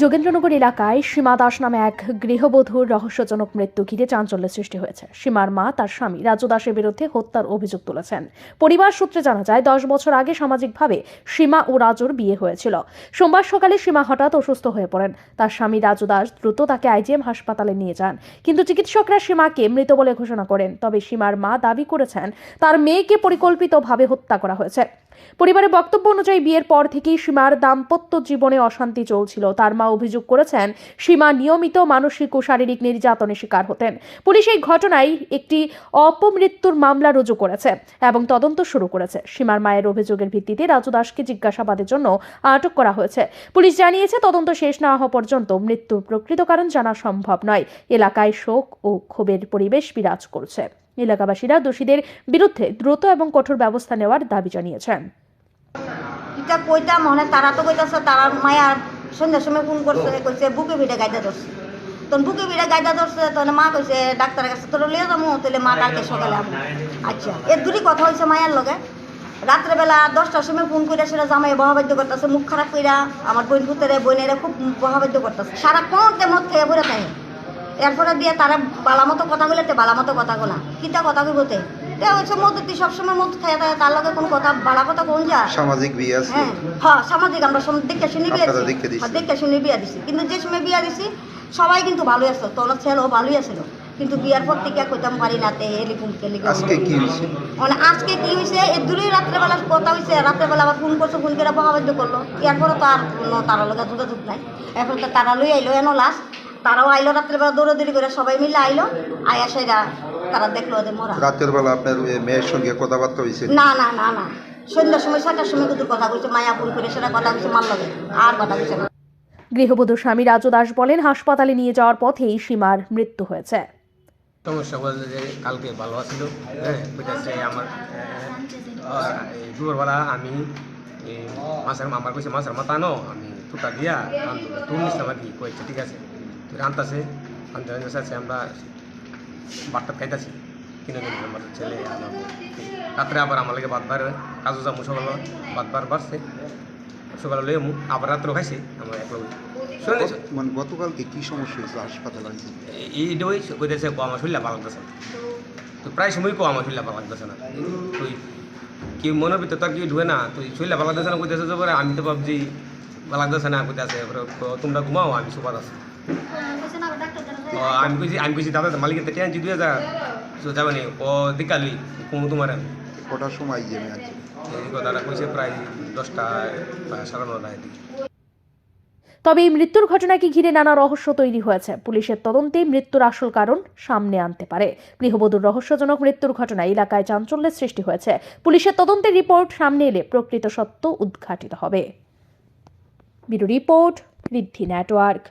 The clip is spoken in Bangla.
যোগেন্দ্রনগর এলাকায় সীমা দাস নামে এক গৃহবধূর রহস্যজনক মৃত্যু ঘিরে চাঞ্চল্যের সৃষ্টি হয়েছে। সীমার মা তার স্বামী রাজু দাসের বিরুদ্ধে হত্যার অভিযোগ তুলেছেন। পরিবার সূত্রে জানা যায় 10 বছর আগে সামাজিকভাবে সীমা ও রাজুর বিয়ে হয়েছিল। সোমবার সকালে সীমা হঠাৎ অসুস্থ হয়ে পড়েন। তার স্বামী রাজু দাস দ্রুত তাকে আইজিএম হাসপাতালে নিয়ে যান, কিন্তু চিকিৎসকরা সীমাকে মৃত বলে ঘোষণা করেন। তবে সীমার মা দাবি করেছেন তার মেয়েকে পরিকল্পিতভাবে হত্যা করা হয়েছে। পরিবারের বক্তব্য অনুযায়ী বিয়ের পর থেকেই সীমার দাম্পত্য জীবনে অশান্তি চলছিল। তার মা অভিযোগ করেছেন সীমা নিয়মিত মানসিক ও শারীরিক নির্যাতনের শিকার হতেন। পুলিশ এই ঘটনায় একটি অপমৃত্যুর মামলা রুজু করেছে এবং তদন্ত শুরু করেছে। সীমার মায়ের অভিযোগের ভিত্তিতে রাজু দাসকে জিজ্ঞাসাবাদের জন্য আটক করা হয়েছে। পুলিশ জানিয়েছে তদন্ত শেষ না হওয়া পর্যন্ত মৃত্যুর প্রকৃত কারণ জানা সম্ভব নয়। এলাকায় শোক ও ক্ষোভের পরিবেশ বিরাজ করছে। এলাকাবাসীরা দোষীদের বিরুদ্ধে দ্রুত এবং কঠোর ব্যবস্থা নেওয়ার দাবি জানিয়েছেন। এটা কইতাম মনে তারা তো কইতাছে তারার মায়া সন্ধ্যার সময় ফোন করছে, কইছে বুকে ভিড়ে গাইদা ধরছে। তখন বুকে ভিড়ে গাইদা ধরছে, তখন মা কইছে ডাক্তারের কাছে তোর লিয়ে যাবো, তাহলে মা কালকে সকালে আসবো। আচ্ছা, এর দূরই কথা হয়েছে মায়ের লগে। রাত্রেবেলা 10টার সময় ফোন করে সেটা জামাই বহাবাদ্য করতেছে, মুখ খারাপ কইরা আমার বোন পুতরে বোনেরা খুব বহাবাদ্য করতেছে। সারাক্ষণ মদ খেয়ে পড়ে থাকে। এরপরে দিয়ে তারা বালা মতো কথা বলে বালা মতো কথা গোলা কিতা কথা কইবতে মধ্যে সবসময় মদ খেয়ে থাকে, তার লগে কোনো কথা বালা কথা কোন যায় সামাজিক বিয়ে আছে। হ্যাঁ সামাজিক আমরা দেখে শুনি বিয়ে দেখে শুনি বিয়া দিছি, কিন্তু যে সময় বিয়া দিছি সবাই কিন্তু ভালোই আসতো, তোর ছেলেও ভালোই আসলো, কিন্তু বিয়ার পর থেকে কইতাম পারি না তে এলিকুম আজকে কি হয়েছে মানে আজকে কি হয়েছে এর দূরেই রাত্রেবেলা কথা হয়েছে। রাত্রেবেলা আবার ফোন করছে, ফোন করে বহাবাদ্য করলো। এরপরে তো আর তারা লগে যোগাযোগ নাই। এখন তো তারা লই আইলো এনো লাস্ট, তারাও আইলো রাত্রেবেলা দৌড়াদৌড়ি করে সবাই মিলে আইলো। আয়া সেরা তারা দেখলো ওদের মরা। রাতের বেলা আপনার মেয়ের সঙ্গে কথাবার্তা হয়েছে? না না না না, সন্ধ্যার সময় 7টার সময় কিন্তু কথা কইছে, মায়া ফোন করে সেটা কথা কইছে, মার লগে আর কথা কইছে না। গৃহবধূর স্বামী রাজু দাস বলেন হাসপাতালে নিয়ে যাওয়ার পথেই সীমার মৃত্যু হয়েছে। সমস্যা বলতে যে কালকে ভালো আছিল, হ্যাঁ বুঝতে আমার দুপুরবেলা আমি মাছের মামার কইছে মাছের মাথা আনো, আমি টুকা দিয়া তুল নিস আমার কি কয়েছে, ঠিক আছে তুই আনতাছে আনতে আছে। আমরা বাটটা খাইতেছি কিনে দিন আমাদের ছেলে রাত্রে আবার আমার লাগে বাদবার কাজু যাবো সকালবেলা বাদবার বাড়ছে সকালে লই আমু আবার রাত্রেও খাইছি আমরা এক লগে। মানে গতকালকে কি সমস্যা হয়েছে হাসপাতালে? এইটাই কইতেছে আমার শরীর ভালো লাগতেছে না, তো প্রায় সময় আমার শরীর ভালো লাগতেছে না। তুই কি মনের ভিতরে তোর কি ঢুয়ে না, তুই শরীর ভালো লাগতেছে না কইতেছে যে আমি তো ভাবছি ভালো লাগতেছে না কইতেছে তোমরা ঘুমাও আমি সুপার আছি। আমি কইছি দাদা মালিকের টেনছি 2000 যাবে নি ও দিকালি কুমু তোমার আমি কটার সময় যাবে এই কথাটা কইছে প্রায় 10টা 9:30 দিকে। তবে এই মৃত্যুর ঘটনাকে ঘিরে নানা রহস্য তৈরি হয়েছে। পুলিশের তদন্তে মৃত্যুর আসল কারণ সামনে আনতে পারে। গৃহবধূর রহস্যজনক মৃত্যুর ঘটনায় এলাকায় চাঞ্চল্যের সৃষ্টি হয়েছে। পুলিশের তদন্তের রিপোর্ট সামনে এলে প্রকৃত সত্য উদ্ঘাটিত হবে। ব্যুরো রিপোর্ট ঋদ্ধি নেটওয়ার্ক।